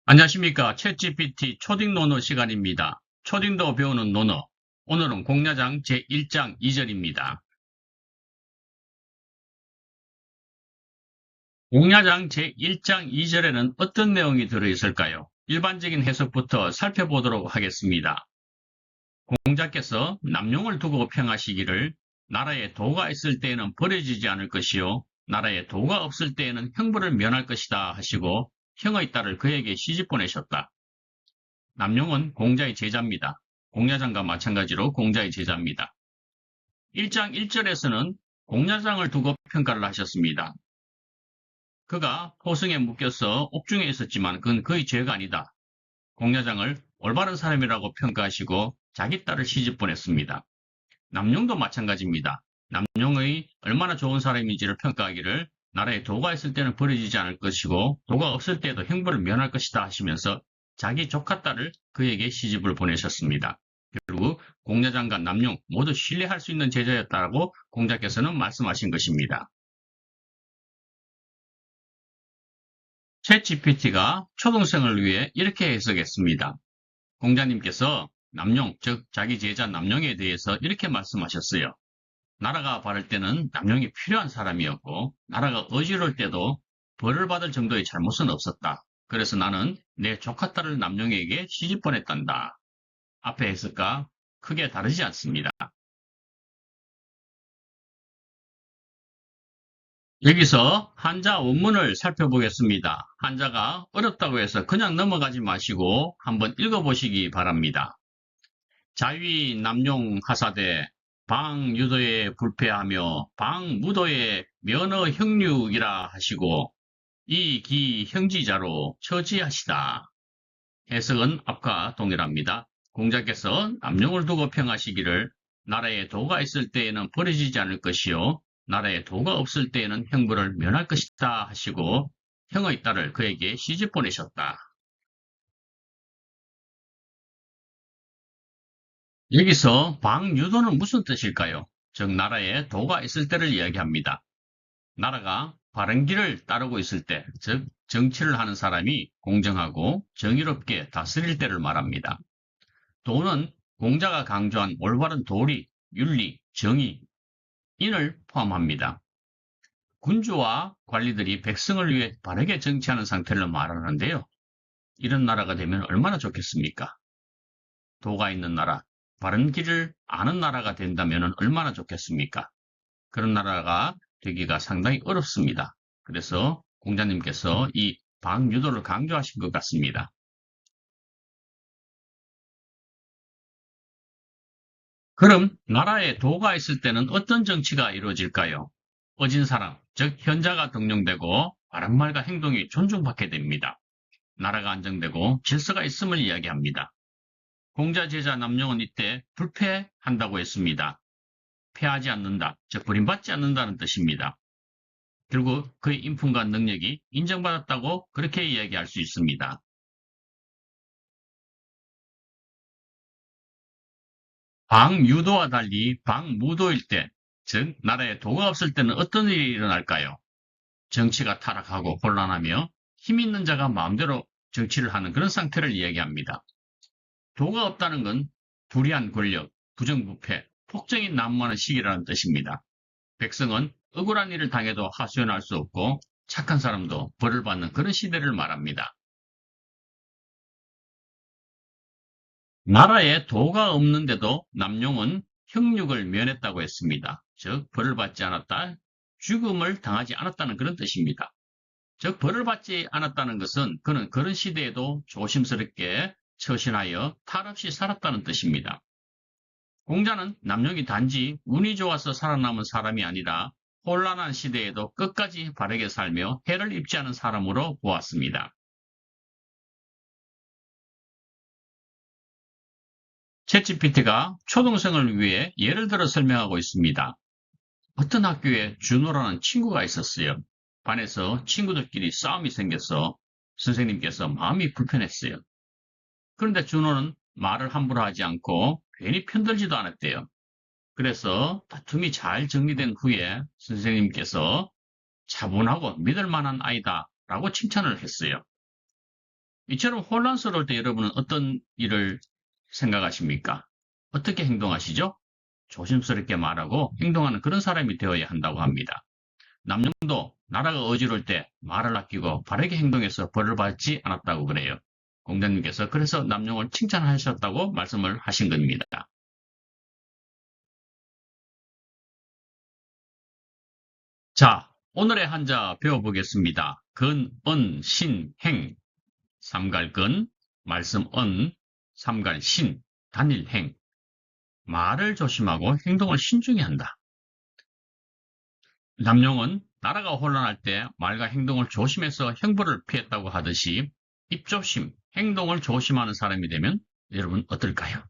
안녕하십니까. 챗GPT 초딩 논어 시간입니다. 초딩도 배우는 논어. 오늘은 공야장 제1장 2절입니다. 공야장 제1장 2절에는 어떤 내용이 들어있을까요? 일반적인 해석부터 살펴보도록 하겠습니다. 공자께서 남용을 두고 평하시기를 나라에 도가 있을 때에는 버려지지 않을 것이요 나라에 도가 없을 때에는 형벌을 면할 것이다 하시고 형의 딸을 그에게 시집 보내셨다. 남용은 공자의 제자입니다. 공야장과 마찬가지로 공자의 제자입니다. 1장 1절에서는 공야장을 두고 평가를 하셨습니다. 그가 포승에 묶여서 옥중에 있었지만 그건 그의 죄가 아니다. 공야장을 올바른 사람이라고 평가하시고 자기 딸을 시집 보냈습니다. 남용도 마찬가지입니다. 남용의 얼마나 좋은 사람인지를 평가하기를 나라에 도가 있을 때는 버려지지 않을 것이고 도가 없을 때에도 형벌을 면할 것이다 하시면서 자기 조카 딸을 그에게 시집을 보내셨습니다. 결국 공야장과 남용 모두 신뢰할 수 있는 제자였다고 공자께서는 말씀하신 것입니다. 챗GPT가 초등생을 위해 이렇게 해석했습니다. 공자님께서 남용, 즉 자기 제자 남용에 대해서 이렇게 말씀하셨어요. 나라가 바를 때는 남용이 필요한 사람이었고 나라가 어지러울 때도 벌을 받을 정도의 잘못은 없었다. 그래서 나는 내 조카 딸을 남용에게 시집 보냈단다. 앞에 해석과 크게 다르지 않습니다. 여기서 한자 원문을 살펴보겠습니다. 한자가 어렵다고 해서 그냥 넘어가지 마시고 한번 읽어보시기 바랍니다. 자위 남용 하사대 방유도에 불패하며 방무도에 면허 형륙이라 하시고 이기 형지자로 처지하시다. 해석은 앞과 동일합니다. 공자께서 남용을 두고 평하시기를 나라에 도가 있을 때에는 버려지지 않을 것이요 나라에 도가 없을 때에는 형벌을 면할 것이다 하시고 형의 딸을 그에게 시집 보내셨다. 여기서 방유도는 무슨 뜻일까요? 즉 나라에 도가 있을 때를 이야기합니다. 나라가 바른 길을 따르고 있을 때, 즉 정치를 하는 사람이 공정하고 정의롭게 다스릴 때를 말합니다. 도는 공자가 강조한 올바른 도리, 윤리, 정의, 인을 포함합니다. 군주와 관리들이 백성을 위해 바르게 정치하는 상태를 말하는데요. 이런 나라가 되면 얼마나 좋겠습니까? 도가 있는 나라, 바른 길을 아는 나라가 된다면 얼마나 좋겠습니까? 그런 나라가 되기가 상당히 어렵습니다. 그래서 공자님께서 이 방유도를 강조하신 것 같습니다. 그럼 나라에 도가 있을 때는 어떤 정치가 이루어질까요? 어진 사람, 즉 현자가 등용되고 바른 말과 행동이 존중받게 됩니다. 나라가 안정되고 질서가 있음을 이야기합니다. 공자 제자 남용은 이때 불패한다고 했습니다. 패하지 않는다, 즉 버림받지 않는다는 뜻입니다. 결국 그의 인품과 능력이 인정받았다고 그렇게 이야기할 수 있습니다. 방유도와 달리 방무도일 때, 즉 나라에 도가 없을 때는 어떤 일이 일어날까요? 정치가 타락하고 혼란하며 힘 있는 자가 마음대로 정치를 하는 그런 상태를 이야기합니다. 도가 없다는 건 불의한 권력, 부정부패, 폭정이 난무하는 시기라는 뜻입니다. 백성은 억울한 일을 당해도 하소연할 수 없고 착한 사람도 벌을 받는 그런 시대를 말합니다. 나라에 도가 없는데도 남용은 형육을 면했다고 했습니다. 즉 벌을 받지 않았다, 죽음을 당하지 않았다는 그런 뜻입니다. 즉 벌을 받지 않았다는 것은 그는 그런 시대에도 조심스럽게 처신하여 탈 없이 살았다는 뜻입니다. 공자는 남용이 단지 운이 좋아서 살아남은 사람이 아니라 혼란한 시대에도 끝까지 바르게 살며 해를 입지 않은 사람으로 보았습니다. 챗GPT가 초등생을 위해 예를 들어 설명하고 있습니다. 어떤 학교에 준호라는 친구가 있었어요. 반에서 친구들끼리 싸움이 생겨서 선생님께서 마음이 불편했어요. 그런데 준호는 말을 함부로 하지 않고 괜히 편들지도 않았대요. 그래서 다툼이 잘 정리된 후에 선생님께서 차분하고 믿을 만한 아이다 라고 칭찬을 했어요. 이처럼 혼란스러울 때 여러분은 어떤 일을 생각하십니까? 어떻게 행동하시죠? 조심스럽게 말하고 행동하는 그런 사람이 되어야 한다고 합니다. 남녀도 나라가 어지러울 때 말을 아끼고 바르게 행동해서 벌을 받지 않았다고 그래요. 공자님께서 그래서 남용을 칭찬하셨다고 말씀을 하신 겁니다. 자, 오늘의 한자 배워보겠습니다. 근, 은, 신, 행. 삼갈근, 말씀 은, 삼갈신, 단일행. 말을 조심하고 행동을 신중히 한다. 남용은 나라가 혼란할 때 말과 행동을 조심해서 형벌을 피했다고 하듯이 입조심, 행동을 조심하는 사람이 되면 여러분 어떨까요?